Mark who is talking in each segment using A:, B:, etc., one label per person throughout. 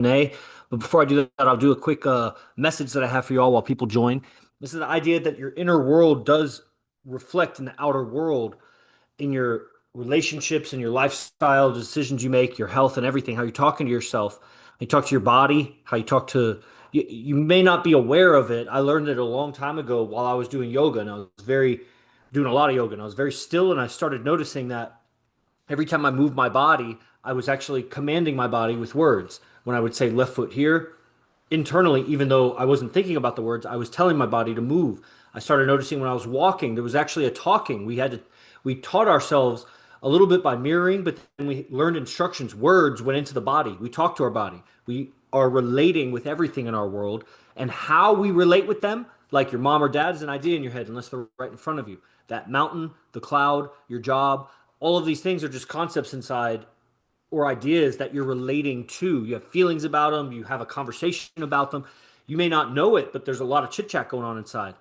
A: Q&A. But before I do that, I'll do a quick message that I have for you all while people join. This is the idea that your inner world does reflect in the outer world in your relationships and your lifestyle, the decisions you make, your health and everything, how you're talking to yourself, how you talk to your body, how you talk to you may not be aware of it. I learned it a long time ago while I was doing yoga, and I was very doing a lot of yoga, and I was very still, and I started noticing that every time I moved my body, I was actually commanding my body with words. When I would say left foot here, internally, even though I wasn't thinking about the words, I was telling my body to move. I started noticing when I was walking, there was actually a talking. We taught ourselves a little bit by mirroring, but then we learned instructions. Words went into the body. We talk to our body. We are relating with everything in our world, and how we relate with them, like your mom or dad, is an idea in your head, unless they're right in front of you. That mountain, the cloud, your job, all of these things are just concepts inside or ideas that you're relating to. You have feelings about them, you have a conversation about them. You may not know it, but there's a lot of chit chat going on inside.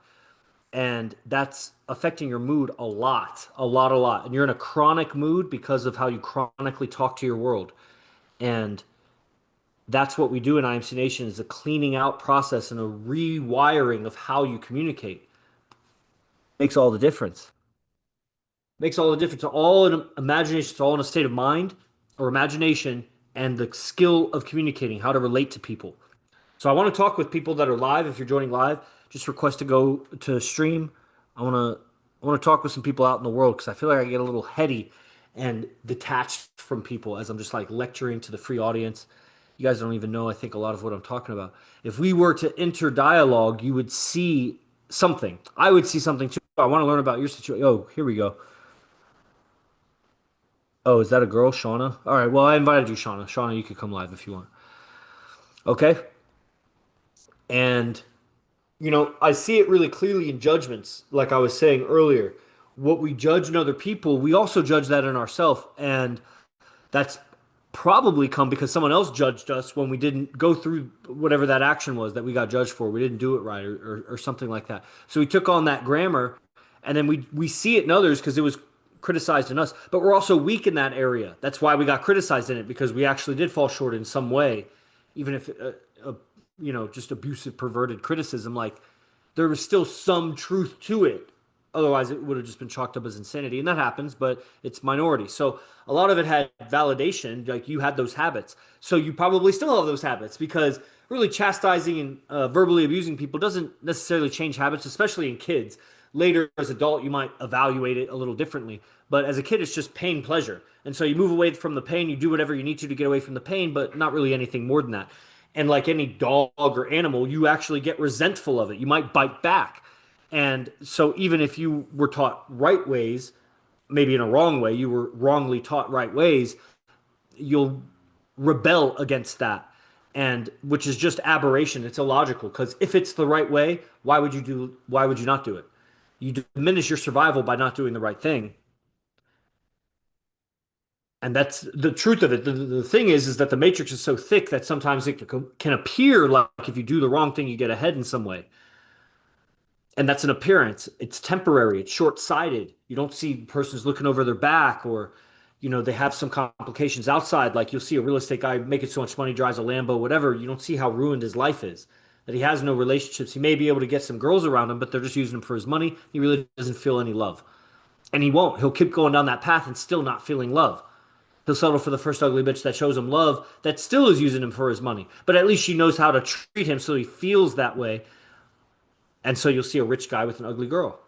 A: And that's affecting your mood a lot, a lot, a lot. And you're in a chronic mood because of how you chronically talk to your world. And that's what we do in IMC Nation is a cleaning out process and a rewiring of how you communicate. Makes all the difference. Makes all the difference. All in imagination, it's all in a state of mind or imagination and the skill of communicating, how to relate to people. So I want to talk with people that are live. If you're joining live, just request to go to stream. I want to talk with some people out in the world because I feel like I get a little heady and detached from people as I'm just like lecturing to the free audience. You guys don't even know, I think, a lot of what I'm talking about. If we were to enter dialogue, you would see something. I would see something too. I want to learn about your situation. Oh, here we go. Oh, is that a girl, Shauna? All right. Well, I invited you, Shauna. Shauna, you could come live if you want. Okay. And, I see it really clearly in judgments, like I was saying earlier. What we judge in other people, we also judge that in ourselves. And that's probably come because someone else judged us when we didn't go through whatever that action was that we got judged for. We didn't do it right or something like that. So we took on that grammar and then we see it in others because it was criticized in us, but we're also weak in that area. That's why we got criticized in it because we actually did fall short in some way, even if, just abusive, perverted criticism, like there was still some truth to it. Otherwise, it would have just been chalked up as insanity. And that happens, but it's minority. So a lot of it had validation, like you had those habits. So you probably still have those habits because really chastising and verbally abusing people doesn't necessarily change habits, especially in kids. Later, as an adult, you might evaluate it a little differently. But as a kid, it's just pain, pleasure. And so you move away from the pain, you do whatever you need to get away from the pain, but not really anything more than that. And like any dog or animal, you actually get resentful of it. You might bite back. And so even if you were taught right ways, maybe in a wrong way, you were wrongly taught right ways, you'll rebel against that. And which is just aberration. It's illogical because if it's the right way, why would you not do it? You diminish your survival by not doing the right thing. And that's the truth of it. The thing is that the matrix is so thick that sometimes it can appear like if you do the wrong thing, you get ahead in some way. And that's an appearance. It's temporary. It's short-sighted. You don't see persons looking over their back or, they have some complications outside. Like you'll see a real estate guy making so much money, drives a Lambo, whatever. You don't see how ruined his life is. That he has no relationships. He may be able to get some girls around him, but they're just using him for his money. He really doesn't feel any love. And he won't. He'll keep going down that path and still not feeling love. He'll settle for the first ugly bitch that shows him love that still is using him for his money. But at least she knows how to treat him so he feels that way. And so you'll see a rich guy with an ugly girl.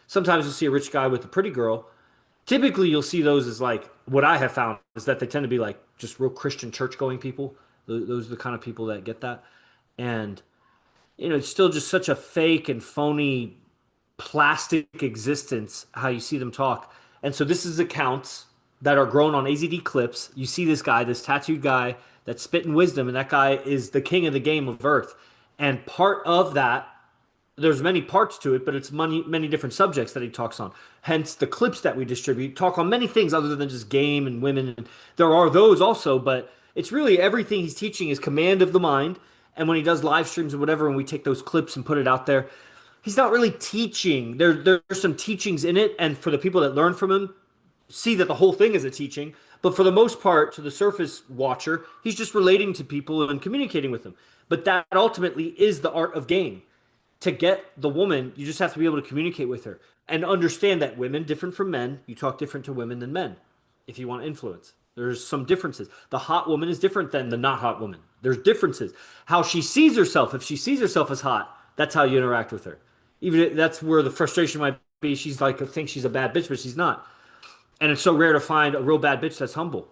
A: Sometimes you'll see a rich guy with a pretty girl. Typically, you'll see those as like what I have found is that they tend to be like just real Christian church going people. Those are the kind of people that get that. And, it's still just such a fake and phony plastic existence how you see them talk. And so this is accounts that are grown on AZD clips. You see this guy, this tattooed guy that's spitting wisdom, and that guy is the king of the game of Earth. And part of that there's many parts to it, but it's many different subjects that he talks on. Hence, the clips that we distribute talk on many things other than just game and women. And there are those also, but it's really everything he's teaching is command of the mind. And when he does live streams and whatever, and we take those clips and put it out there, he's not really teaching. There's some teachings in it, and for the people that learn from him, see that the whole thing is a teaching, But for the most part, to the surface watcher, he's just relating to people and communicating with them. But that ultimately is the art of game. To get the woman, you just have to be able to communicate with her and understand that women different from men. You talk different to women than men if you want influence. There's some differences. The hot woman is different than the not hot woman. There's differences. How she sees herself, if she sees herself as hot, that's how you interact with her. Even if that's where the frustration might be. She's like, thinks she's a bad bitch, but she's not. And it's so rare to find a real bad bitch that's humble.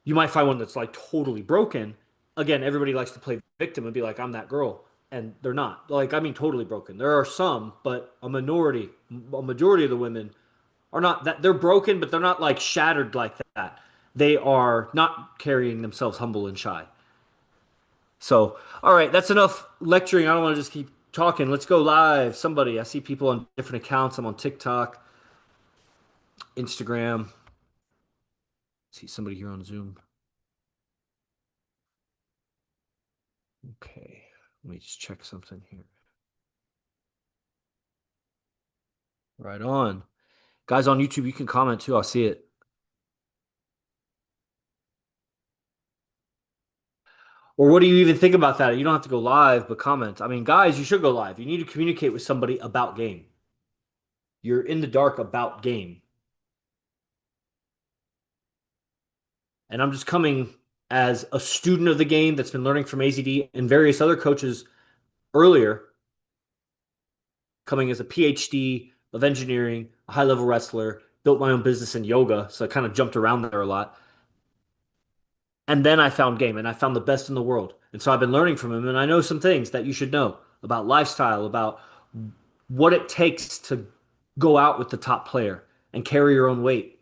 A: You might find one that's like totally broken. Again, everybody likes to play victim and be like, I'm that girl. And they're not. Like, I mean, totally broken. There are some, but a majority of the women are not that they're broken, but they're not like shattered like that. They are not carrying themselves humble and shy. So, all right, that's enough lecturing. I don't want to just keep talking. Let's go live. Somebody, I see people on different accounts. I'm on TikTok, Instagram. See somebody here on Zoom. Okay, let me just check something here. Right on. Guys on YouTube, you can comment too. I'll see it. Or what do you even think about that? You don't have to go live, but comment. I mean, guys, you should go live. You need to communicate with somebody about game. You're in the dark about game. And I'm just coming as a student of the game that's been learning from AZD and various other coaches earlier, coming as a PhD of engineering, a high level wrestler, built my own business in yoga. So I kind of jumped around there a lot. And then I found game and I found the best in the world. And so I've been learning from him and I know some things that you should know about lifestyle, about what it takes to go out with the top player and carry your own weight,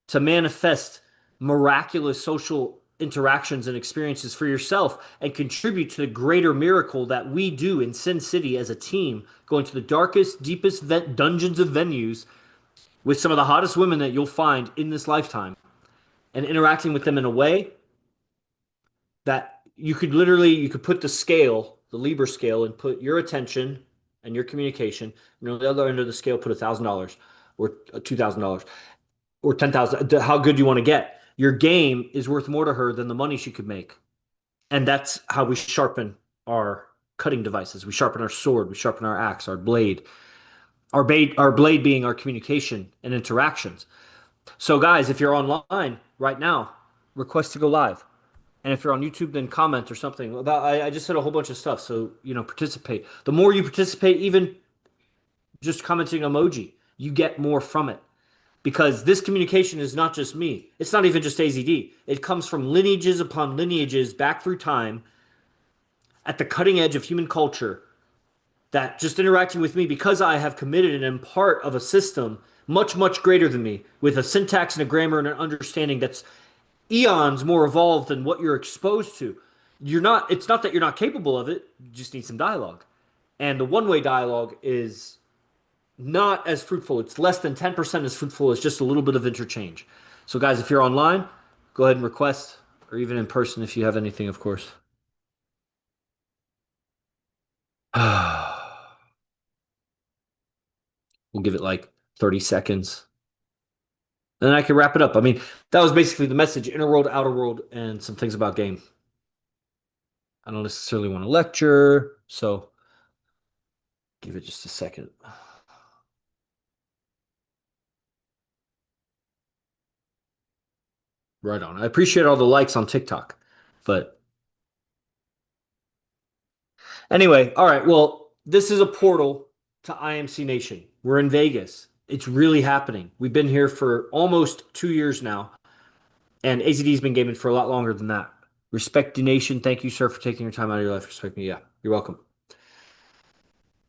A: to manifest miraculous social interactions and experiences for yourself and contribute to the greater miracle that we do in Sin City as a team, going to the darkest, deepest dungeons of venues with some of the hottest women that you'll find in this lifetime and interacting with them in a way that you could put the scale, the Libra scale, and put your attention and your communication, and on the other end of the scale, put $1,000 or $2,000 or 10,000, how good you want to get. Your game is worth more to her than the money she could make. And that's how we sharpen our cutting devices. We sharpen our sword, we sharpen our axe, our blade. Our blade being our communication and interactions. So guys, if you're online right now, request to go live. And if you're on YouTube, then comment or something. About I just said a whole bunch of stuff. So, participate. The more you participate, even just commenting emoji, you get more from it. Because this communication is not just me. It's not even just AZD. It comes from lineages upon lineages back through time at the cutting edge of human culture that just interacting with me because I have committed and am part of a system much, much greater than me with a syntax and a grammar and an understanding that's eons more evolved than what you're exposed to. It's not that you're not capable of it, you just need some dialogue. And the one-way dialogue is not as fruitful. It's less than 10% as fruitful as just a little bit of interchange. So guys, if you're online, go ahead and request, or even in person if you have anything, of course. We'll give it like 30 seconds. And then I can wrap it up. I mean, that was basically the message, inner world, outer world, and some things about game. I don't necessarily want to lecture, so give it just a second. Right on. I appreciate all the likes on TikTok. But anyway, all right. Well, this is a portal to IMC Nation. We're in Vegas. It's really happening. We've been here for almost 2 years now, and AZD's been gaming for a lot longer than that. Respect the nation. Thank you, sir, for taking your time out of your life. Respect me. Yeah, you're welcome.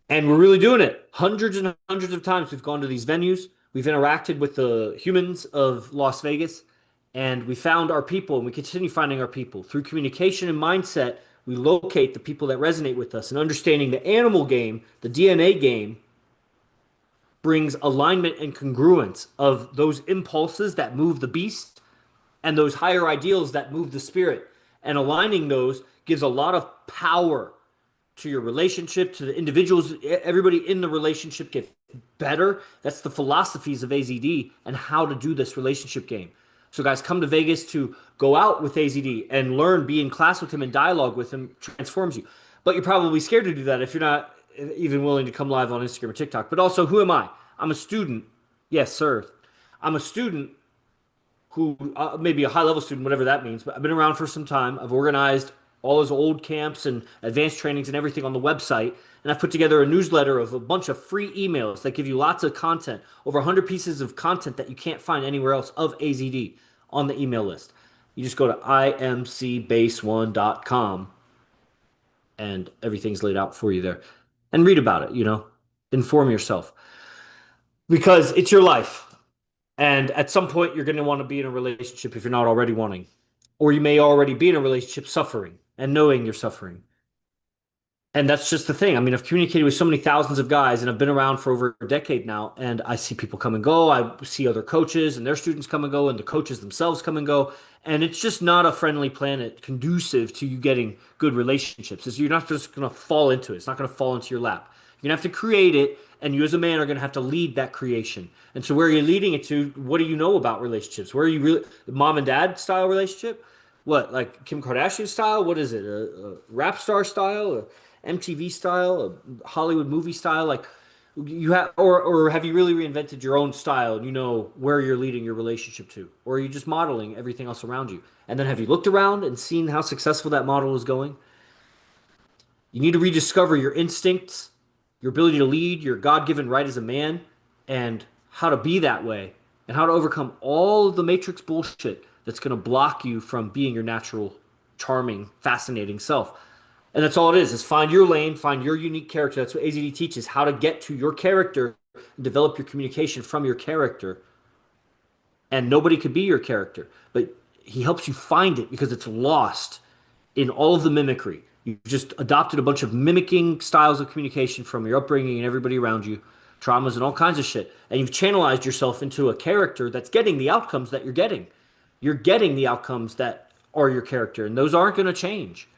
A: And we're really doing it. Hundreds and hundreds of times we've gone to these venues. We've interacted with the humans of Las Vegas, and we found our people, and we continue finding our people. Through communication and mindset, we locate the people that resonate with us. And understanding the animal game, the DNA game, brings alignment and congruence of those impulses that move the beast and those higher ideals that move the spirit. And aligning those gives a lot of power to your relationship, to the individuals. Everybody in the relationship gets better. That's the philosophies of AZD and how to do this relationship game. So guys, come to Vegas to go out with AZD and learn, be in class with him and dialogue with him transforms you. But you're probably scared to do that if you're not even willing to come live on Instagram or TikTok. But also, who am I? I'm a student. Yes, sir. I'm a student who maybe a high level student, whatever that means. But I've been around for some time. I've organized all those old camps and advanced trainings and everything on the website. And I've put together a newsletter of a bunch of free emails that give you lots of content, over 100 pieces of content that you can't find anywhere else of AZD on the email list. You just go to imcbase1.com and everything's laid out for you there. And read about it, inform yourself because it's your life. And at some point, you're going to want to be in a relationship if you're not already wanting. Or you may already be in a relationship suffering and knowing you're suffering. And that's just the thing. I mean, I've communicated with so many thousands of guys and I've been around for over a decade now. And I see people come and go. I see other coaches and their students come and go, and the coaches themselves come and go. And it's just not a friendly planet conducive to you getting good relationships. You're not just going to fall into it. It's not going to fall into your lap. You're going to have to create it. And you as a man are going to have to lead that creation. And so where are you leading it to? What do you know about relationships? Where are you really, mom and dad style relationship? What, like Kim Kardashian style? What is it? A rap star style? A MTV style? A Hollywood movie style? Like you have, or have you really reinvented your own style and you know where you're leading your relationship to? Or are you just modeling everything else around you? And then have you looked around and seen how successful that model is going? You need to rediscover your instincts, your ability to lead, your God-given right as a man, and how to be that way, and how to overcome all of the matrix bullshit that's going to block you from being your natural, charming, fascinating self. And that's all it is find your lane, find your unique character. That's what AZD teaches, how to get to your character and develop your communication from your character. And nobody could be your character, but he helps you find it because it's lost in all of the mimicry. You've just adopted a bunch of mimicking styles of communication from your upbringing and everybody around you, traumas and all kinds of shit. And you've channelized yourself into a character that's getting the outcomes that you're getting. You're getting the outcomes that are your character, and those aren't going to change.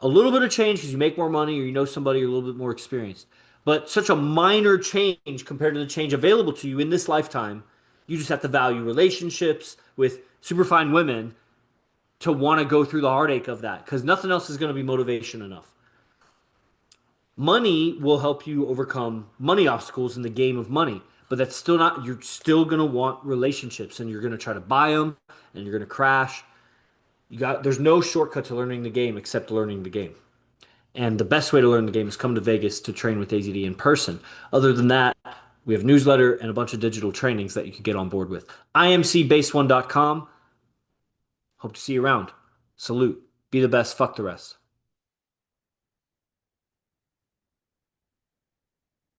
A: A little bit of change because you make more money or you know somebody or a little bit more experienced. But such a minor change compared to the change available to you in this lifetime. You just have to value relationships with superfine women to want to go through the heartache of that because nothing else is going to be motivation enough. Money will help you overcome money obstacles in the game of money, but that's still not, you're still going to want relationships and you're going to try to buy them and you're going to crash. There's no shortcut to learning the game except learning the game. And the best way to learn the game is come to Vegas to train with AZD in person. Other than that, we have newsletter and a bunch of digital trainings that you can get on board with. imcbase1.com. Hope to see you around. Salute. Be the best. Fuck the rest.